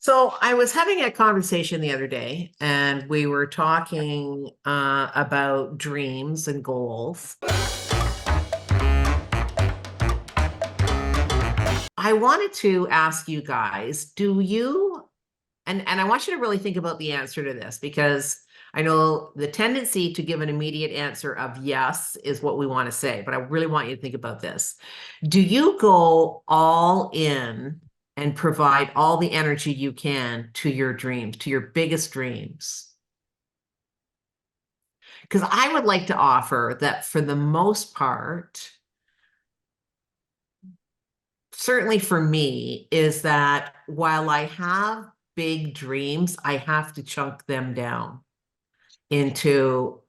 So I was having a conversation the other day, and we were talking about dreams and goals. I wanted to ask you guys, do you, and I want you to really think about the answer to this because I know the tendency to give an immediate answer of yes is what we want to say, but I really want you to think about this. Do you go all in and provide all the energy you can to your dreams, to your biggest dreams? Because I would like to offer that for the most part, certainly for me, is that while I have big dreams, I have to chunk them down into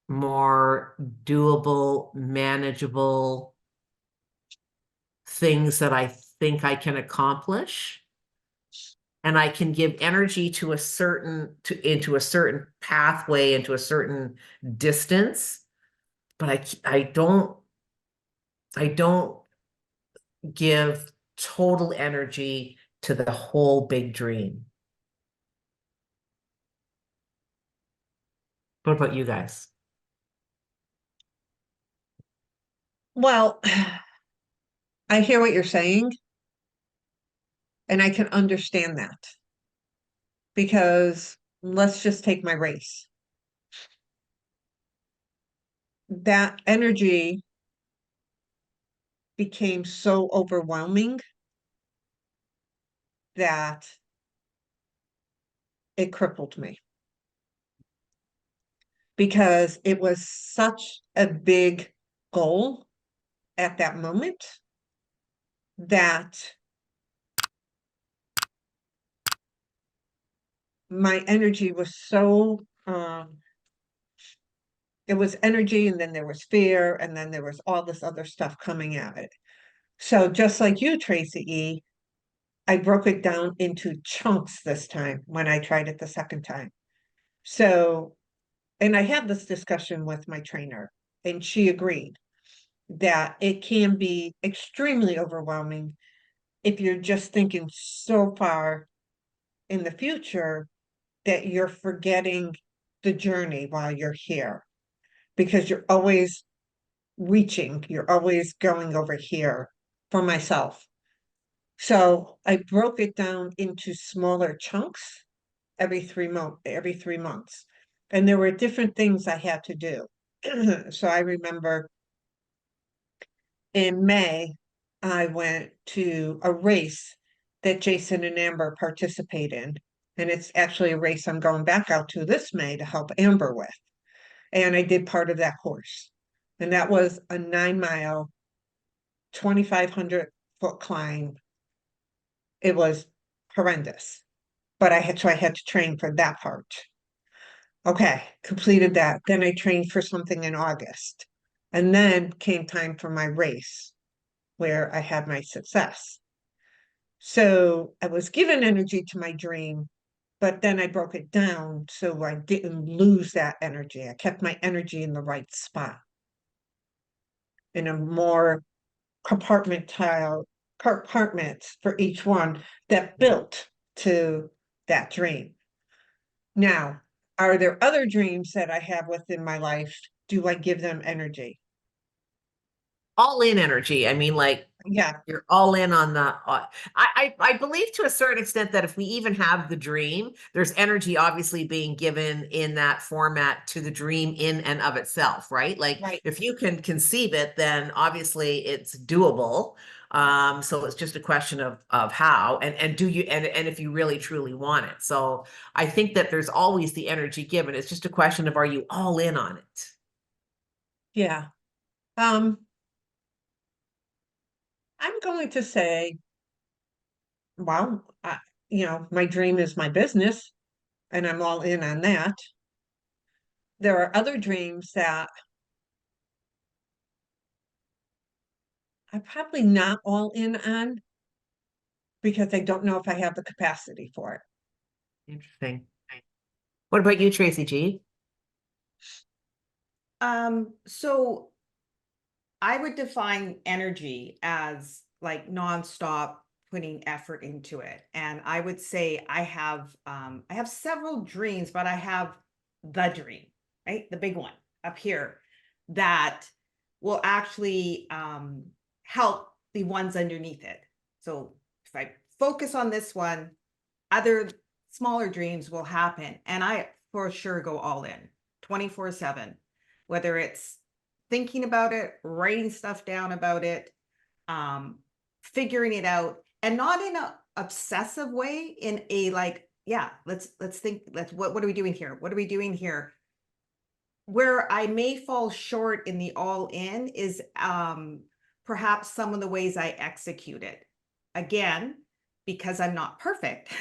more doable, manageable things that I think I can accomplish. And I can give energy to a certain into a certain pathway, into a certain distance, but I don't give total energy to the whole big dream. What about you guys? Well, I hear what you're saying, and I can understand that because let's just take my race. That energy became so overwhelming that it crippled me because it was such a big goal at that moment that my energy was so it was energy, and then there was fear, and then there was all this other stuff coming at it. So just like you, Tracy E, I broke it down into chunks this time when I tried it the second time. So, and I had this discussion with my trainer, and she agreed that it can be extremely overwhelming if you're just thinking so far in the future that you're forgetting the journey while you're here because you're always reaching, you're always going over here for myself. So I broke it down into smaller chunks every 3 months. And there were different things I had to do. So I remember in May, I went to a race that Jason and Amber participate in. And it's actually a race I'm going back out to this May to help Amber with. And I did part of that course. And that was a 9 mile, 2,500 foot climb. It was horrendous, but I had to train for that part. Okay, completed that. Then I trained for something in August. And then came time for my race where I had my success. So I was given energy to my dream, but then I broke it down so I didn't lose that energy. I kept my energy in the right spot in a more compartmentile compartments for each one that built to that dream. Now, are there other dreams that I have within my life? Do I give them energy? All in energy. I mean, like Yeah, you're all in on the. I believe to a certain extent that if we even have the dream, there's energy obviously being given in that format to the dream in and of itself, right? Like right. if you can conceive it, then obviously it's doable. So it's just a question of how and do you and if you really truly want it. So I think that there's always the energy given. It's just a question of are you all in on it? Yeah. Um, I'm going to say, well, my dream is my business, and I'm all in on that. There are other dreams that I'm probably not all in on because I don't know if I have the capacity for it. Interesting. What about you, Tracy G? So I would define energy as like nonstop putting effort into it. And I would say I have several dreams, but I have the dream, right? The big one up here that will actually help the ones underneath it. So if I focus on this one, other smaller dreams will happen. And I for sure go all in 24/7, whether it's thinking about it, writing stuff down about it, figuring it out, and not in a obsessive way, in a like, yeah, let's think, what are we doing here? What are we doing here? Where I may fall short in the all in is perhaps some of the ways I execute it. Again, because I'm not perfect.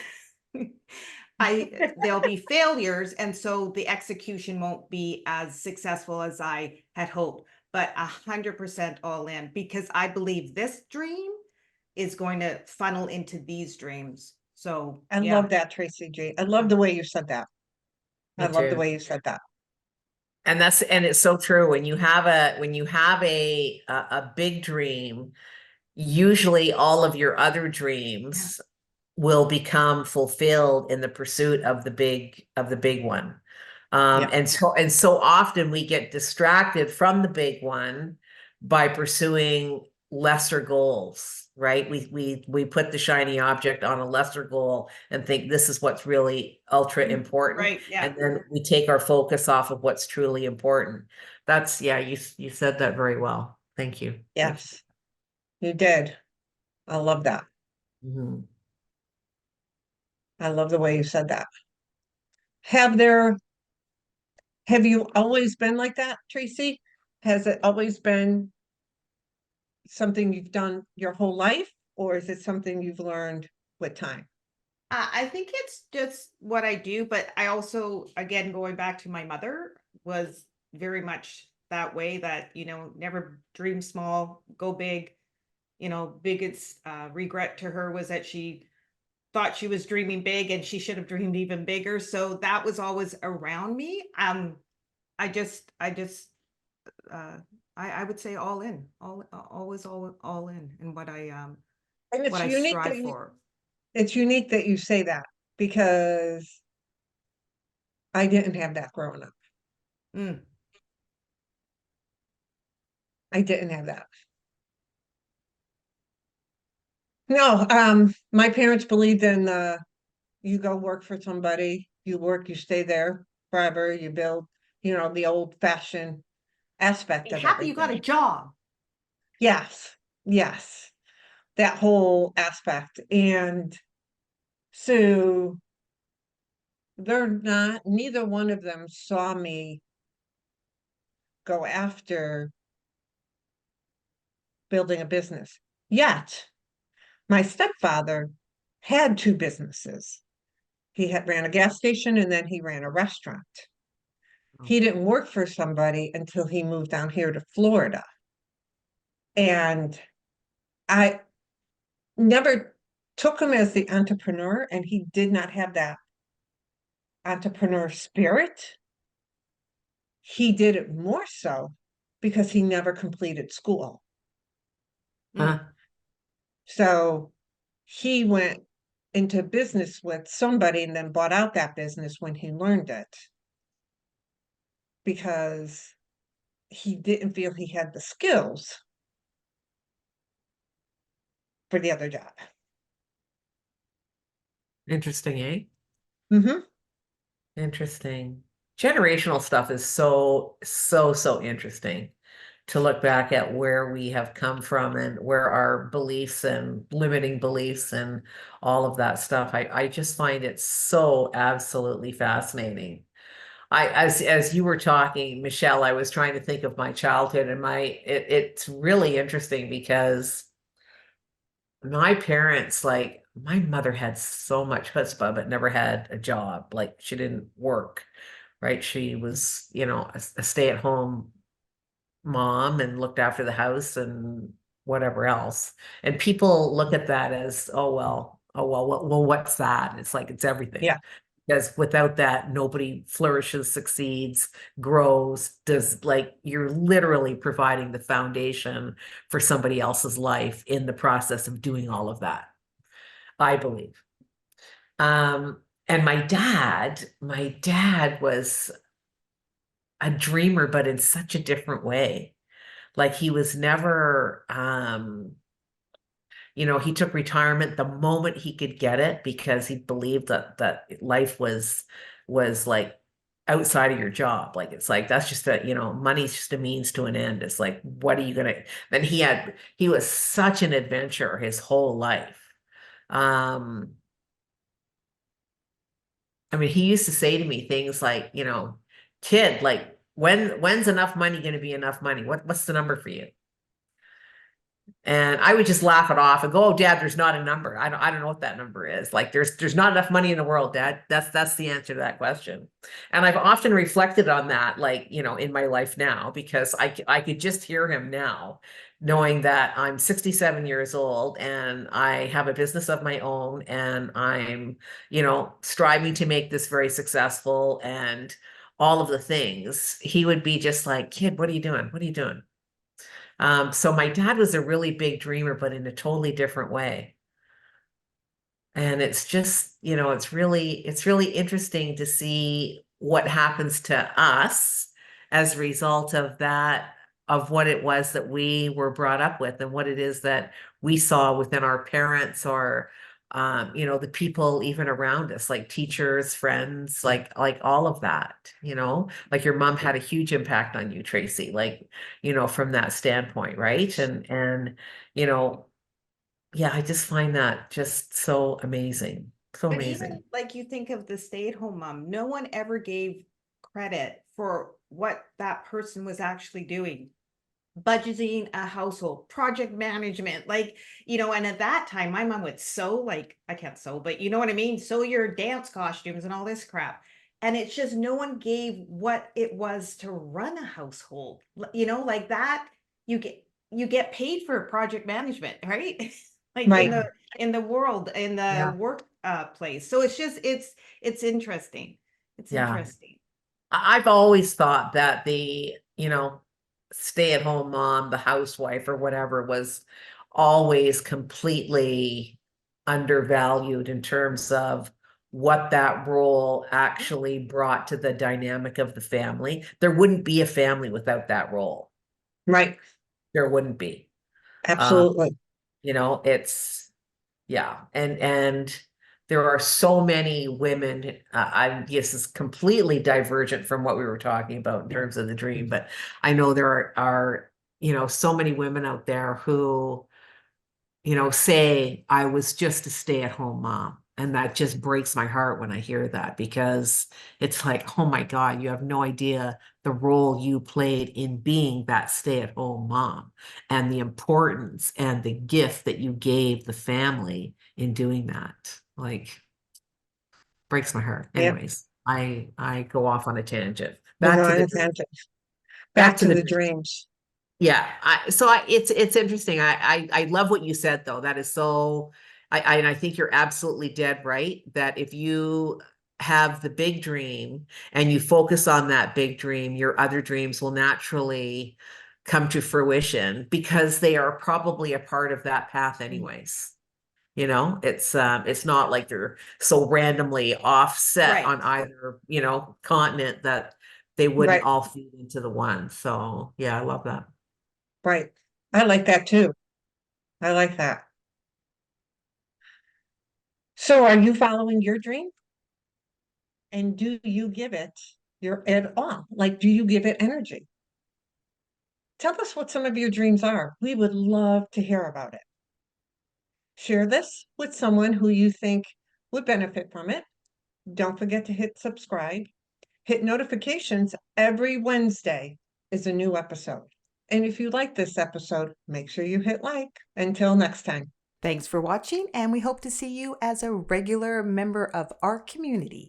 There'll be failures, and so the execution won't be as successful as I had hoped, but 100% all in, because I believe this dream is going to funnel into these dreams. So I yeah. love that, Tracy G. I love the way you said that. Me I love the too. way you said that. And it's so true. When you have a big dream, usually all of your other dreams will become fulfilled in the pursuit of the big one. Yeah. And so often we get distracted from the big one by pursuing lesser goals, right? We put the shiny object on a lesser goal and think this is what's really ultra important. Right. Yeah. And then we take our focus off of what's truly important. You said that very well. Thank you. Yes, you did. I love that. Mhm. I love the way you said that. Have you always been like that, Tracy? Has it always been something you've done your whole life, or is it something you've learned with time? I think it's just what I do, but I also, again, going back to my mother, was very much that way, that, never dream small, go big. Biggest regret to her was that she thought she was dreaming big and she should have dreamed even bigger. So that was always around me. I just, I would say all in, always all in, and And what it's I unique that strive for. you say that, because I didn't have that growing up. Mm. I didn't have that. No, my parents believed in you go work for somebody, you work, you stay there forever, you build, the old fashioned aspect Be of happy you got everything. a job. Yes, yes, that whole aspect. And so neither one of them saw me go after building a business. Yet, my stepfather had two businesses. He had ran a gas station and then he ran a restaurant. He didn't work for somebody until he moved down here to Florida. And I never took him as the entrepreneur, and he did not have that entrepreneur spirit. He did it more so because he never completed school. Mm. So he went into business with somebody and then bought out that business when he learned it, because he didn't feel he had the skills for the other job. Interesting, eh? Mm-hmm. Interesting. Generational stuff is so interesting to look back at where we have come from and where our beliefs and limiting beliefs and all of that stuff. I just find it so absolutely fascinating. As you were talking, Michelle, I was trying to think of my childhood, and it's really interesting because my parents, like my mother had so much chutzpah, but never had a job. Like she didn't work, right? She was, a stay-at-home mom and looked after the house and whatever else. And people look at that as, what's that? It's like it's everything. Yeah. Because without that, nobody flourishes, succeeds, grows, like you're literally providing the foundation for somebody else's life in the process of doing all of that. I believe. And my dad was a dreamer, but in such a different way. Like he was never, he took retirement the moment he could get it because he believed that life was like outside of your job. Like it's like that's just money's just a means to an end. It's like, what are you gonna then he was such an adventurer his whole life. Um, I mean, he used to say to me things like, kid, like when's enough money gonna be enough money? What's the number for you? And I would just laugh it off and go, "Oh, Dad, there's not a number. I don't know what that number is. Like, there's not enough money in the world, Dad. That's the answer to that question." And I've often reflected on that, like, in my life now, because I could just hear him now, knowing that I'm 67 years old and I have a business of my own, and I'm, striving to make this very successful and all of the things. He would be just like, "Kid, what are you doing? What are you doing?" So my dad was a really big dreamer, but in a totally different way. And it's just, it's really interesting to see what happens to us as a result of that, of what it was that we were brought up with and what it is that we saw within our parents or the people even around us, like teachers, friends, like all of that, like your mom had a huge impact on you, Tracy, like, from that standpoint, right? And you know, yeah, I just find that just so amazing. So But amazing. even like you think of the stay-at-home mom, no one ever gave credit for what that person was actually doing. Budgeting a household, project management, and at that time, my mom would sew, like, I can't sew, but you know what I mean? Sew your dance costumes and all this crap. And it's just no one gave what it was to run a household, like that. You get paid for project management, right? Like in Right. the world, in the Yeah. work place. So it's interesting. It's Yeah. interesting. I've always thought that the, stay-at-home mom, the housewife or whatever was always completely undervalued in terms of what that role actually brought to the dynamic of the family. There wouldn't be a family without that role. Right. There wouldn't be. Um, Absolutely. it's yeah, and there are so many women. I guess it's completely divergent from what we were talking about in terms of the dream, but I know there are so many women out there who say I was just a stay-at-home mom. And that just breaks my heart when I hear that because it's like, oh my God, you have no idea the role you played in being that stay-at-home mom and the importance and the gift that you gave the family in doing that. Like, breaks my heart. Yep. Anyways, I go off on a tangent. You Back go to on the a dream. tangent. Back Back to to the the dream. dreams. Yeah, it's interesting. I love what you said though. That is so and I think you're absolutely dead right that if you have the big dream and you focus on that big dream, your other dreams will naturally come to fruition because they are probably a part of that path anyways. It's not like they're so randomly offset Right. on either, continent that they wouldn't Right. all feed into the one. So yeah, I love that. Right. I like that too. I like that. So are you following your dream? And do you give it your at all? Like, do you give it energy? Tell us what some of your dreams are. We would love to hear about it. Share this with someone who you think would benefit from it. Don't forget to hit subscribe. Hit notifications. Every Wednesday is a new episode. And if you like this episode, make sure you hit like. Until next time. Thanks for watching, and we hope to see you as a regular member of our community.